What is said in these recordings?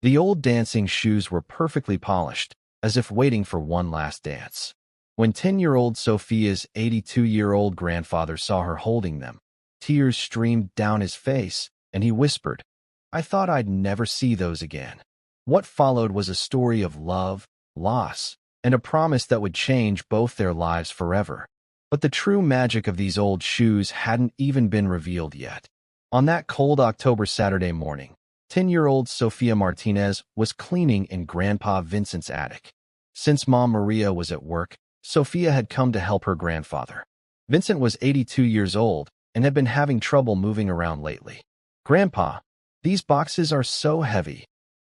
The old dancing shoes were perfectly polished, as if waiting for one last dance. When 10-year-old Sophia's 82-year-old grandfather saw her holding them, tears streamed down his face, and he whispered, "I thought I'd never see those again." What followed was a story of love, loss, and a promise that would change both their lives forever. But the true magic of these old shoes hadn't even been revealed yet. On that cold October Saturday morning, 10-year-old Sophia Martinez was cleaning in Grandpa Vincent's attic. Since Mom Maria was at work, Sophia had come to help her grandfather. Vincent was 82 years old and had been having trouble moving around lately. "Grandpa, these boxes are so heavy,"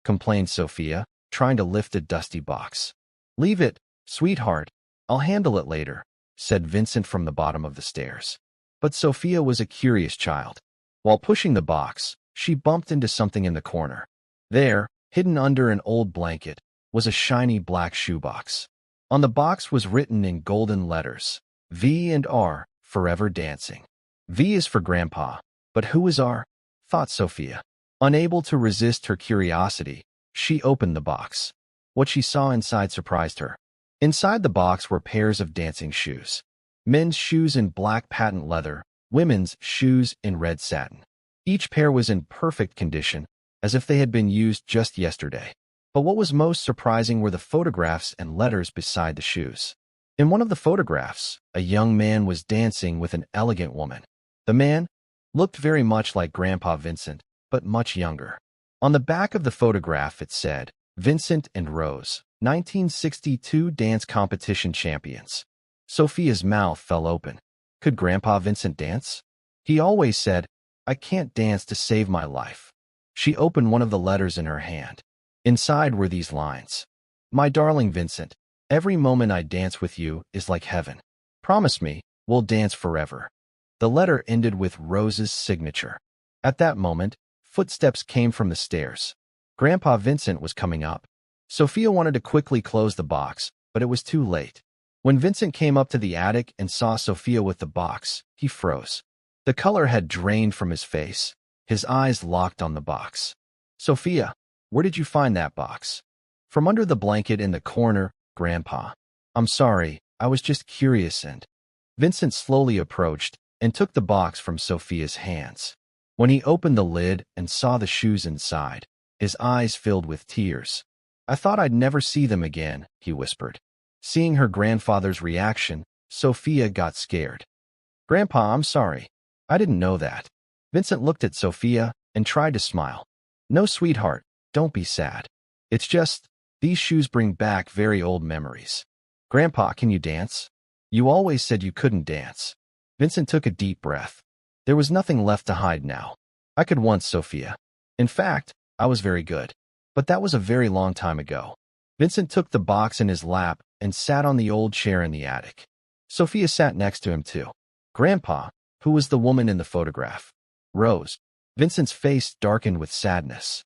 complained Sophia, trying to lift a dusty box. "Leave it, sweetheart. I'll handle it later," said Vincent from the bottom of the stairs. But Sophia was a curious child. While pushing the box, she bumped into something in the corner. There, hidden under an old blanket, was a shiny black shoebox. On the box was written in golden letters, V and R, forever dancing. V is for Grandpa, but who is R? Thought Sophia. Unable to resist her curiosity, she opened the box. What she saw inside surprised her. Inside the box were pairs of dancing shoes. Men's shoes in black patent leather, women's shoes in red satin. Each pair was in perfect condition, as if they had been used just yesterday. But what was most surprising were the photographs and letters beside the shoes. In one of the photographs, a young man was dancing with an elegant woman. The man looked very much like Grandpa Vincent, but much younger. On the back of the photograph it said, "Vincent and Rose, 1962 dance competition champions." Sophia's mouth fell open. Could Grandpa Vincent dance? He always said, "I can't dance to save my life." She opened one of the letters in her hand. Inside were these lines. "My darling Vincent, every moment I dance with you is like heaven. Promise me, we'll dance forever." The letter ended with Rose's signature. At that moment, footsteps came from the stairs. Grandpa Vincent was coming up. Sophia wanted to quickly close the box, but it was too late. When Vincent came up to the attic and saw Sophia with the box, he froze. The color had drained from his face. His eyes locked on the box. "Sophia, where did you find that box?" "From under the blanket in the corner, Grandpa." "I'm sorry, I was just curious and—" Vincent slowly approached and took the box from Sophia's hands. When he opened the lid and saw the shoes inside, his eyes filled with tears. "I thought I'd never see them again," he whispered. Seeing her grandfather's reaction, Sophia got scared. "Grandpa, I'm sorry. I didn't know that." Vincent looked at Sophia and tried to smile. "No, sweetheart, don't be sad. It's just, these shoes bring back very old memories." "Grandpa, can you dance? You always said you couldn't dance." Vincent took a deep breath. There was nothing left to hide now. "I could once, Sophia. In fact, I was very good. But that was a very long time ago." Vincent took the box in his lap and sat on the old chair in the attic. Sophia sat next to him too. "Grandpa, who was the woman in the photograph?" "Rose." Vincent's face darkened with sadness.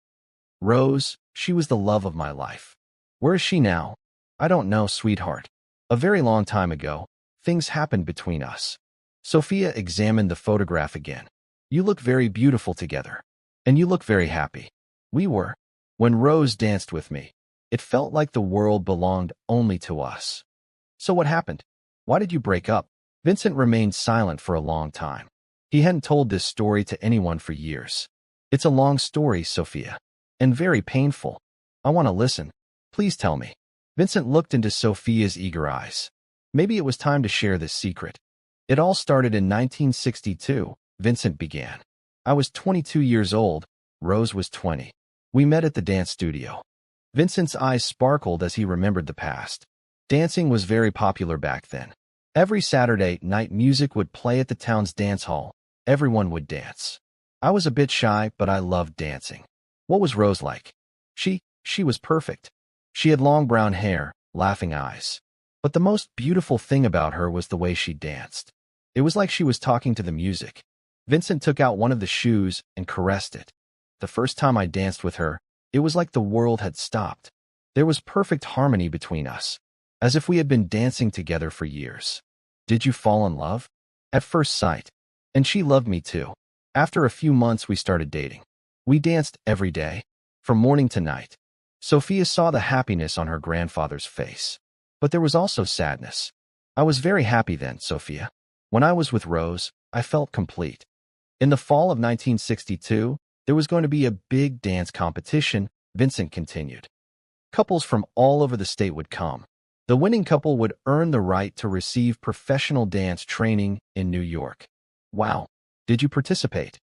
"Rose, she was the love of my life." "Where is she now?" "I don't know, sweetheart. A very long time ago, things happened between us." Sophia examined the photograph again. "You look very beautiful together. And you look very happy." "We were. When Rose danced with me, it felt like the world belonged only to us." "So what happened? Why did you break up?" Vincent remained silent for a long time. He hadn't told this story to anyone for years. "It's a long story, Sophia. And very painful. I want to listen. Please tell me." Vincent looked into Sophia's eager eyes. Maybe it was time to share this secret. "It all started in 1962, Vincent began. "I was 22 years old. Rose was 20. We met at the dance studio." Vincent's eyes sparkled as he remembered the past. Dancing was very popular back then. Every Saturday night music would play at the town's dance hall. Everyone would dance. I was a bit shy, but I loved dancing. "What was Rose like?" She was perfect. She had long brown hair, laughing eyes. But the most beautiful thing about her was the way she danced. It was like she was talking to the music." Vincent took out one of the shoes and caressed it. "The first time I danced with her, it was like the world had stopped. There was perfect harmony between us, as if we had been dancing together for years." "Did you fall in love?" "At first sight. And she loved me too. After a few months we started dating. We danced every day. from morning to night. Sophia saw the happiness on her grandfather's face. But there was also sadness. I was very happy then, Sophia. When I was with Rose, I felt complete. In the fall of 1962, there was going to be a big dance competition, Vincent continued. Couples from all over the state would come. The winning couple would earn the right to receive professional dance training in New York. Wow. Did you participate?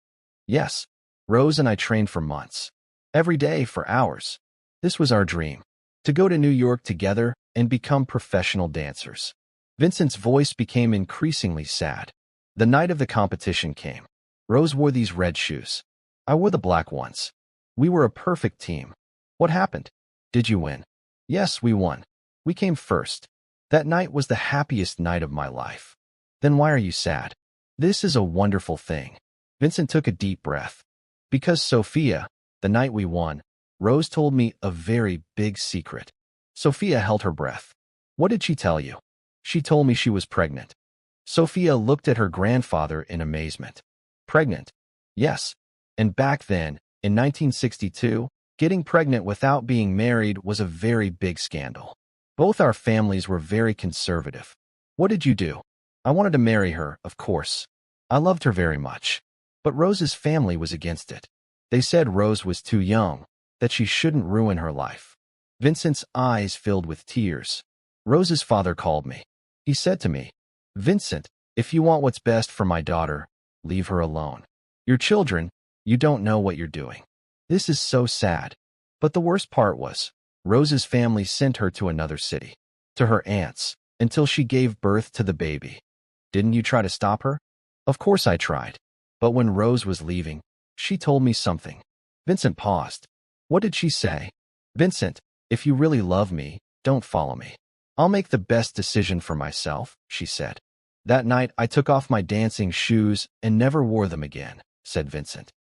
Yes. Rose and I trained for months. Every day for hours. This was our dream. To go to New York together and become professional dancers. Vincent's voice became increasingly sad. The night of the competition came. Rose wore these red shoes. I wore the black ones. We were a perfect team. What happened? Did you win? Yes, we won. We came first. That night was the happiest night of my life. Then why are you sad? This is a wonderful thing. Vincent took a deep breath. Because Sophia, the night we won, Rose told me a very big secret. Sophia held her breath. What did she tell you? She told me she was pregnant. Sophia looked at her grandfather in amazement. Pregnant? Yes. And back then, in 1962, getting pregnant without being married was a very big scandal. Both our families were very conservative. What did you do? I wanted to marry her, of course. I loved her very much. But Rose's family was against it. They said Rose was too young, that she shouldn't ruin her life. Vincent's eyes filled with tears. Rose's father called me. He said to me, Vincent, if you want what's best for my daughter, leave her alone. Your children, you don't know what you're doing. This is so sad. But the worst part was, Rose's family sent her to another city, to her aunt's, until she gave birth to the baby. Didn't you try to stop her? Of course I tried. But when Rose was leaving, she told me something. Vincent paused. What did she say? Vincent, if you really love me, don't follow me. I'll make the best decision for myself, she said. That night I took off my dancing shoes and never wore them again, said Vincent.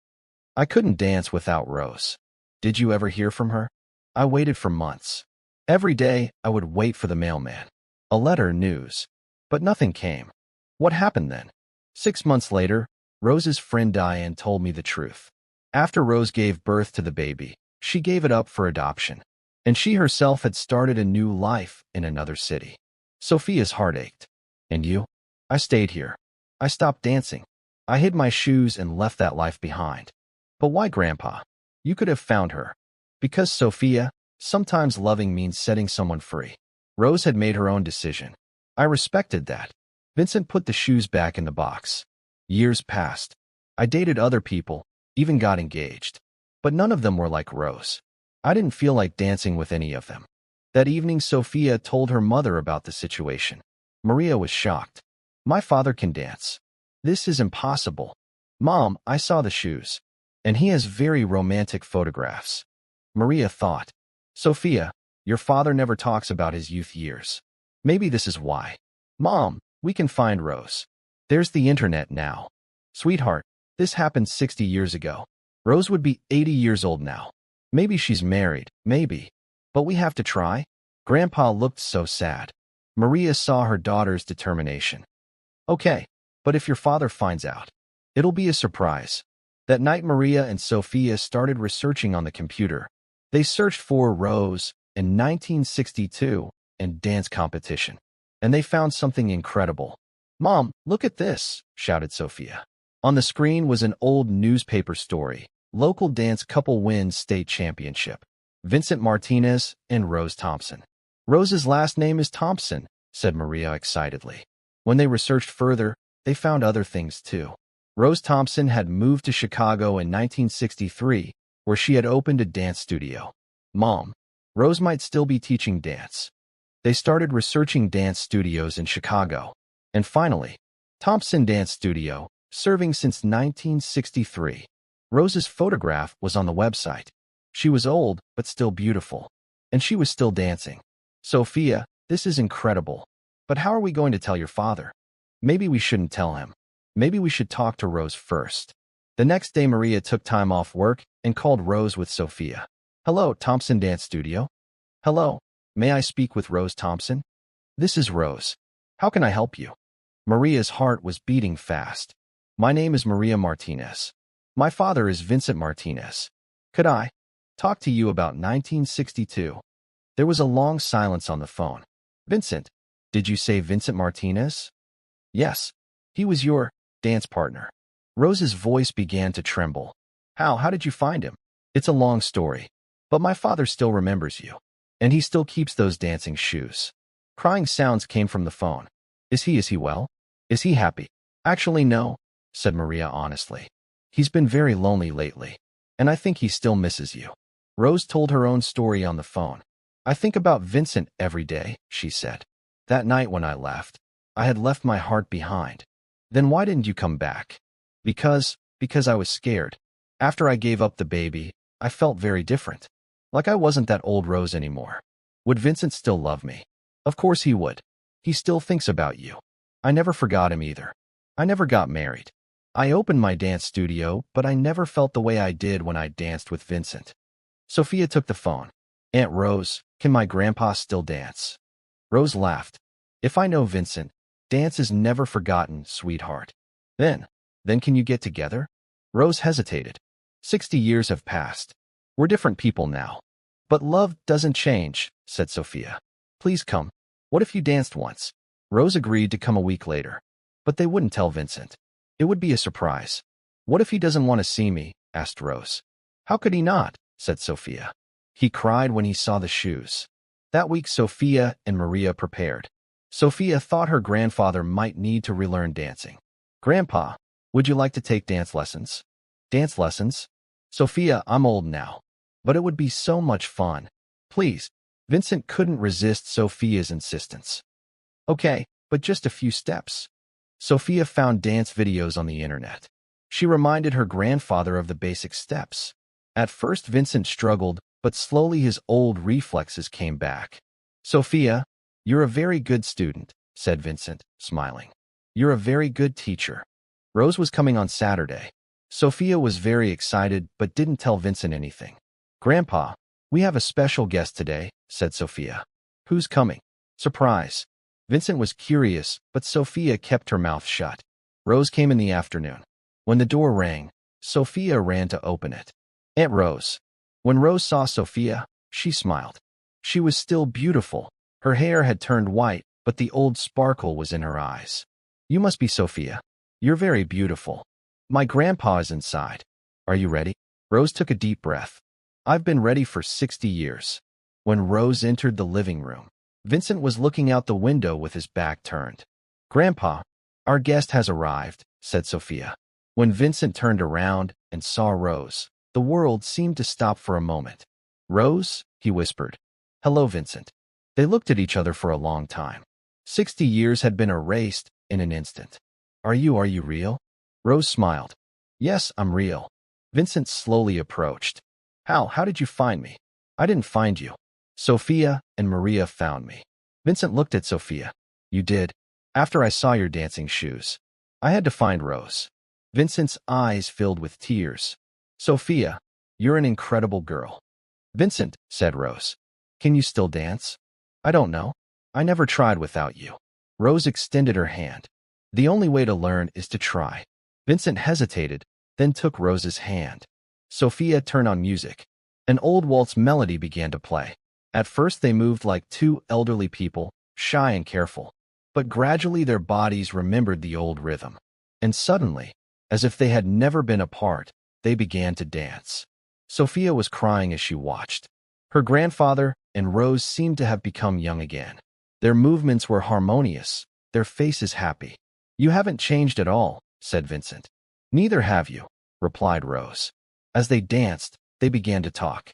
I couldn't dance without Rose. Did you ever hear from her? I waited for months. Every day I would wait for the mailman. A letter, news. But nothing came. What happened then? 6 months later, Rose's friend Diane told me the truth. After Rose gave birth to the baby, she gave it up for adoption. And she herself had started a new life in another city. Sophia's heart ached. And you? I stayed here. I stopped dancing. I hid my shoes and left that life behind. But why, Grandpa? You could have found her. Because, Sophia, sometimes loving means setting someone free. Rose had made her own decision. I respected that. Vincent put the shoes back in the box. Years passed. I dated other people, even got engaged. But none of them were like Rose. I didn't feel like dancing with any of them. That evening, Sophia told her mother about the situation. Maria was shocked. My father can dance. This is impossible. Mom, I saw the shoes. And he has very romantic photographs. Maria thought, Sophia, your father never talks about his youth years. Maybe this is why. Mom, we can find Rose. There's the internet now. Sweetheart, this happened 60 years ago. Rose would be 80 years old now. Maybe she's married, maybe. But we have to try. Grandpa looked so sad. Maria saw her daughter's determination. Okay, but if your father finds out, it'll be a surprise. That night, Maria and Sophia started researching on the computer. They searched for Rose in 1962 and dance competition. And they found something incredible. Mom, look at this, shouted Sophia. On the screen was an old newspaper story. Local dance couple wins state championship. Vincent Martinez and Rose Thompson. Rose's last name is Thompson, said Maria excitedly. When they researched further, they found other things too. Rose Thompson had moved to Chicago in 1963, where she had opened a dance studio. Mom, Rose might still be teaching dance. They started researching dance studios in Chicago. And finally, Thompson Dance Studio, serving since 1963. Rose's photograph was on the website. She was old, but still beautiful. And she was still dancing. Sophia, this is incredible. But how are we going to tell your father? Maybe we shouldn't tell him. Maybe we should talk to Rose first. The next day, Maria took time off work and called Rose with Sophia. Hello, Thompson Dance Studio. Hello, may I speak with Rose Thompson? This is Rose. How can I help you? Maria's heart was beating fast. My name is Maria Martinez. My father is Vincent Martinez. Could I? Talk to you about 1962. There was a long silence on the phone. Vincent. Did you say Vincent Martinez? Yes. He was your dance partner. Rose's voice began to tremble. How did you find him? It's a long story. But my father still remembers you. And he still keeps those dancing shoes. Crying sounds came from the phone. Is he well? Is he happy? Actually, no, said Maria honestly. He's been very lonely lately. And I think he still misses you. Rose told her own story on the phone. I think about Vincent every day, she said. That night when I left, I had left my heart behind. Then why didn't you come back? Because I was scared. After I gave up the baby, I felt very different. Like I wasn't that old Rose anymore. Would Vincent still love me? Of course he would. He still thinks about you. I never forgot him either. I never got married. I opened my dance studio, but I never felt the way I did when I danced with Vincent. Sophia took the phone. Aunt Rose, can my grandpa still dance? Rose laughed. If I know Vincent, dance is never forgotten, sweetheart. Then can you get together? Rose hesitated. 60 years have passed. We're different people now. But love doesn't change, said Sophia. Please come. What if you danced once? Rose agreed to come a week later. But they wouldn't tell Vincent. It would be a surprise. What if he doesn't want to see me? Asked Rose. How could he not? Said Sophia. He cried when he saw the shoes. That week Sophia and Maria prepared. Sophia thought her grandfather might need to relearn dancing. Grandpa, would you like to take dance lessons? Dance lessons? Sophia, I'm old now. But it would be so much fun. Please. Vincent couldn't resist Sophia's insistence. Okay, but just a few steps. Sophia found dance videos on the internet. She reminded her grandfather of the basic steps. At first Vincent struggled, but slowly his old reflexes came back. Sophia, you're a very good student, said Vincent, smiling. You're a very good teacher. Rose was coming on Saturday. Sophia was very excited, but didn't tell Vincent anything. Grandpa, we have a special guest today, said Sophia. Who's coming? Surprise. Vincent was curious, but Sophia kept her mouth shut. Rose came in the afternoon. When the door rang, Sophia ran to open it. Aunt Rose. When Rose saw Sophia, she smiled. She was still beautiful. Her hair had turned white, but the old sparkle was in her eyes. You must be Sophia. You're very beautiful. My grandpa is inside. Are you ready? Rose took a deep breath. I've been ready for 60 years. When Rose entered the living room, Vincent was looking out the window with his back turned. Grandpa, our guest has arrived, said Sophia. When Vincent turned around and saw Rose, the world seemed to stop for a moment. Rose, he whispered. Hello, Vincent. They looked at each other for a long time. 60 years had been erased in an instant. Are you real? Rose smiled. Yes, I'm real. Vincent slowly approached. How did you find me? I didn't find you. Sophia and Maria found me. Vincent looked at Sophia. You did. After I saw your dancing shoes. I had to find Rose. Vincent's eyes filled with tears. Sophia, you're an incredible girl. Vincent, said Rose. Can you still dance? I don't know. I never tried without you. Rose extended her hand. The only way to learn is to try. Vincent hesitated, then took Rose's hand. Sophia turned on music. An old waltz melody began to play. At first they moved like two elderly people, shy and careful. But gradually their bodies remembered the old rhythm. And suddenly, as if they had never been apart, they began to dance. Sophia was crying as she watched. Her grandfather and Rose seemed to have become young again. Their movements were harmonious, their faces happy. You haven't changed at all, said Vincent. Neither have you, replied Rose. As they danced, they began to talk.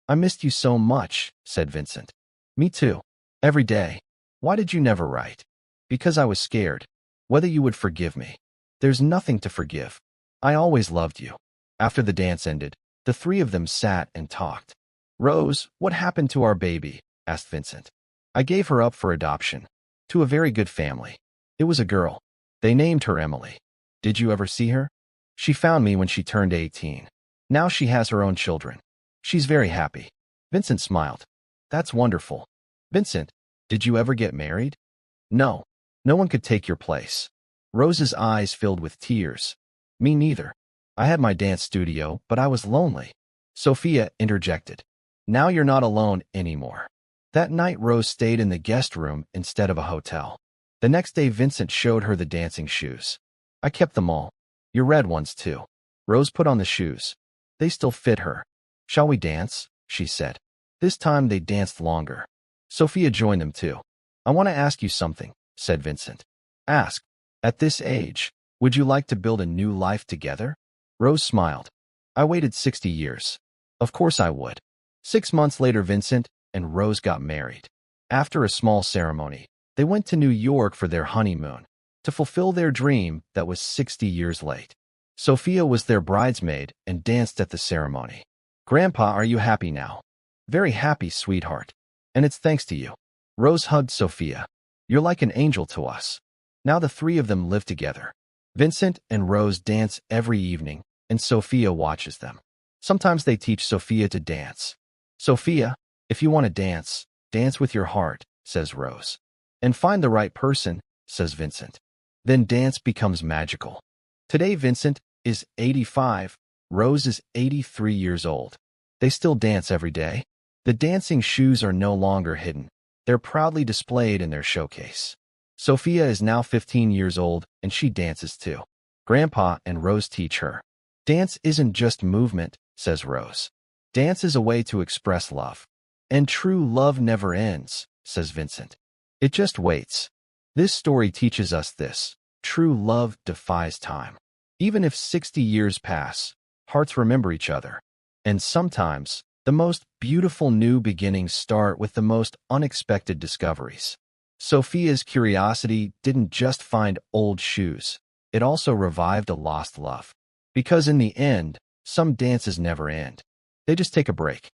I missed you so much, said Vincent. Me too. Every day. Why did you never write? Because I was scared. Whether you would forgive me. There's nothing to forgive. I always loved you. After the dance ended, the three of them sat and talked. Rose, what happened to our baby? Asked Vincent. I gave her up for adoption. To a very good family. It was a girl. They named her Emily. Did you ever see her? She found me when she turned 18. Now she has her own children. She's very happy. Vincent smiled. That's wonderful. Vincent, did you ever get married? No. No one could take your place. Rose's eyes filled with tears. Me neither. I had my dance studio, but I was lonely. Sophia interjected. Now you're not alone anymore. That night, Rose stayed in the guest room instead of a hotel. The next day, Vincent showed her the dancing shoes. I kept them all. Your red ones, too. Rose put on the shoes. They still fit her. Shall we dance? She said. This time they danced longer. Sophia joined them too. I want to ask you something, said Vincent. Ask. At this age, would you like to build a new life together? Rose smiled. I waited 60 years. Of course I would. 6 months later, Vincent and Rose got married. After a small ceremony, they went to New York for their honeymoon to fulfill their dream that was 60 years late. Sophia was their bridesmaid and danced at the ceremony. Grandpa, are you happy now? Very happy, sweetheart. And it's thanks to you. Rose hugged Sophia. You're like an angel to us. Now the three of them live together. Vincent and Rose dance every evening, and Sophia watches them. Sometimes they teach Sophia to dance. Sophia, if you want to dance, dance with your heart, says Rose. And find the right person, says Vincent. Then dance becomes magical. Today Vincent is 85, Rose is 83 years old. They still dance every day. The dancing shoes are no longer hidden. They're proudly displayed in their showcase. Sophia is now 15 years old, and she dances too. Grandpa and Rose teach her. Dance isn't just movement, says Rose. Dance is a way to express love. And true love never ends, says Vincent. It just waits. This story teaches us this. True love defies time. Even if 60 years pass, hearts remember each other. And sometimes, the most beautiful new beginnings start with the most unexpected discoveries. Sophia's curiosity didn't just find old shoes. It also revived a lost love. Because in the end, some dances never end. They just take a break.